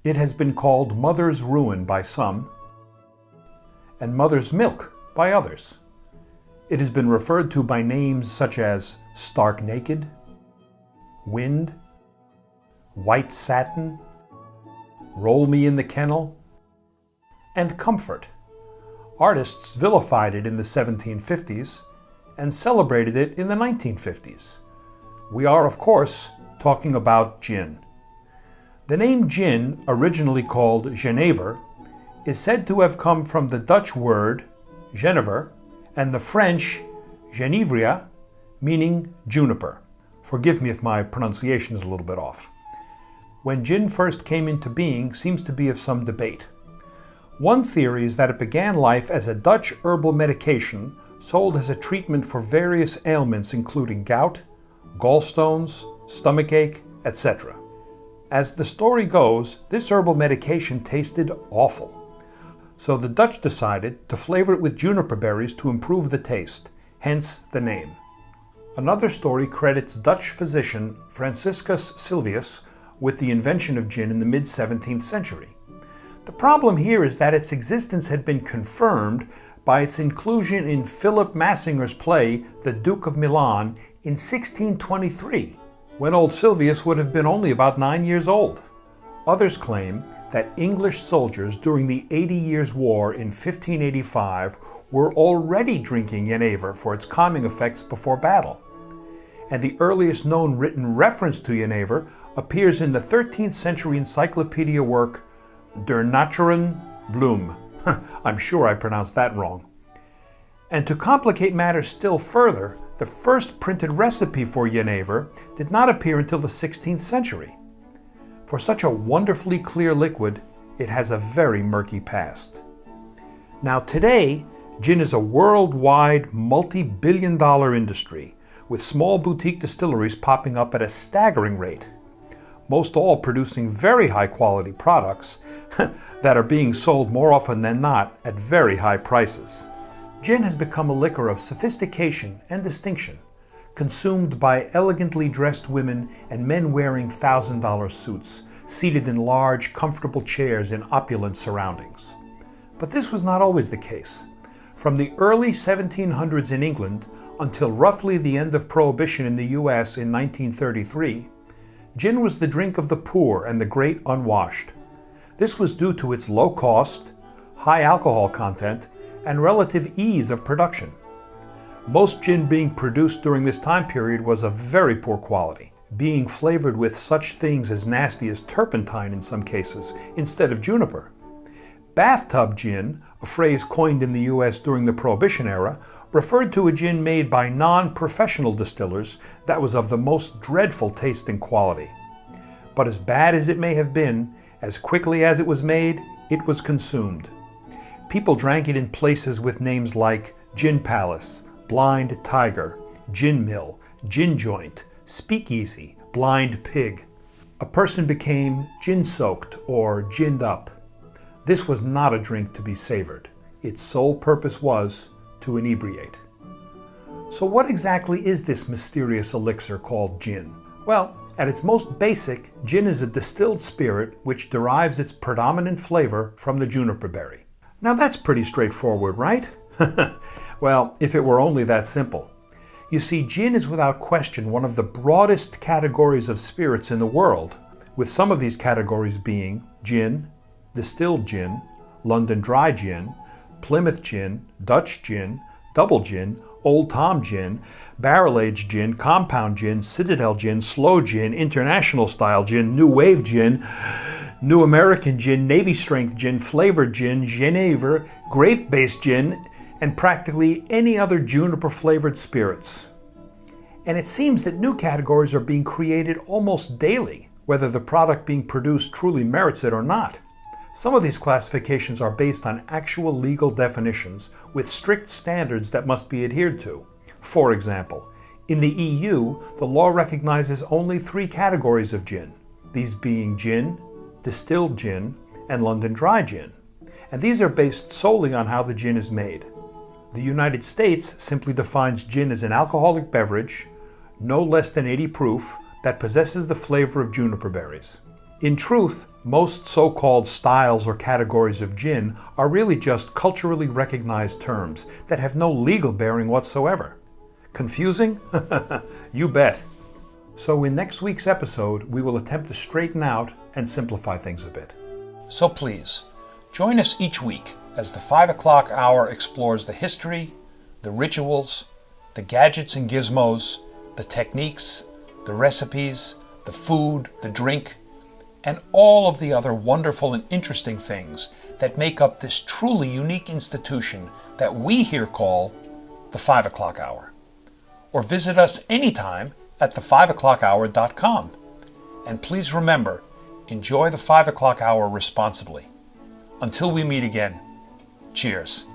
It has been called mother's ruin by some, and mother's milk by others. It has been referred to by names such as stark naked, wind, white satin, roll me in the kennel, and comfort. Artists vilified it in the 1750s and celebrated it in the 1950s. We are, of course, talking about gin. The name gin, originally called Genever, is said to have come from the Dutch word Genever and the French Genévria, meaning juniper. Forgive me if my pronunciation is a little bit off. When gin first came into being seems to be of some debate. One theory is that it began life as a Dutch herbal medication sold as a treatment for various ailments including gout, gallstones, stomachache, etc. As the story goes, this herbal medication tasted awful. So the Dutch decided to flavor it with juniper berries to improve the taste, hence the name. Another story credits Dutch physician Franciscus Sylvius with the invention of gin in the mid-17th century. The problem here is that its existence had been confirmed by its inclusion in Philip Massinger's play The Duke of Milan in 1623, when old Sylvius would have been only about 9 years old. Others claim that English soldiers during the 80 Years' War in 1585 were already drinking Genever for its calming effects before battle. And the earliest known written reference to Genever appears in the 13th century encyclopedia work Der Naturen Bloem. I'm sure I pronounced that wrong. And to complicate matters still further, the first printed recipe for Genever did not appear until the 16th century. For such a wonderfully clear liquid, it has a very murky past. Now today, gin is a worldwide multi-billion-dollar industry, with small boutique distilleries popping up at a staggering rate, most all producing very high-quality products that are being sold more often than not at very high prices. Gin has become a liquor of sophistication and distinction, consumed by elegantly dressed women and men wearing $1,000 suits, seated in large, comfortable chairs in opulent surroundings. But this was not always the case. From the early 1700s in England until roughly the end of Prohibition in the US in 1933, gin was the drink of the poor and the great unwashed. This was due to its low cost, high alcohol content, and relative ease of production. Most gin being produced during this time period was of very poor quality, being flavored with such things as nasty as turpentine in some cases, instead of juniper. Bathtub gin, a phrase coined in the US during the Prohibition era, referred to a gin made by non-professional distillers that was of the most dreadful taste and quality. But as bad as it may have been, as quickly as it was made, it was consumed. People drank it in places with names like Gin Palace, Blind Tiger, Gin Mill, Gin Joint, Speakeasy, Blind Pig. A person became gin-soaked or ginned up. This was not a drink to be savored. Its sole purpose was to inebriate. So what exactly is this mysterious elixir called gin? Well, at its most basic, gin is a distilled spirit which derives its predominant flavor from the juniper berry. Now that's pretty straightforward, right? Well, if it were only that simple. You see, gin is without question one of the broadest categories of spirits in the world, with some of these categories being gin, distilled gin, London dry gin, Plymouth gin, Dutch gin, double gin, Old Tom gin, barrel-aged gin, compound gin, Citadel gin, sloe gin, international style gin, new wave gin, new American gin, Navy strength gin, flavored gin, Genever, grape-based gin, and practically any other juniper-flavored spirits. And it seems that new categories are being created almost daily, whether the product being produced truly merits it or not. Some of these classifications are based on actual legal definitions with strict standards that must be adhered to. For example, in the EU, the law recognizes only 3 categories of gin, these being gin, distilled gin, and London dry gin. And these are based solely on how the gin is made. The United States simply defines gin as an alcoholic beverage, no less than 80 proof, that possesses the flavor of juniper berries. In truth, Most so-called styles or categories of gin are really just culturally recognized terms that have no legal bearing whatsoever. Confusing? You bet. So in next week's episode, we will attempt to straighten out and simplify things a bit. So please, join us each week as the 5 o'clock hour explores the history, the rituals, the gadgets and gizmos, the techniques, the recipes, the food, the drink, and all of the other wonderful and interesting things that make up this truly unique institution that we here call the 5 o'clock hour. Or visit us anytime at the5o'clockhour.com. And please remember, enjoy the 5 o'clock hour responsibly. Until we meet again, cheers.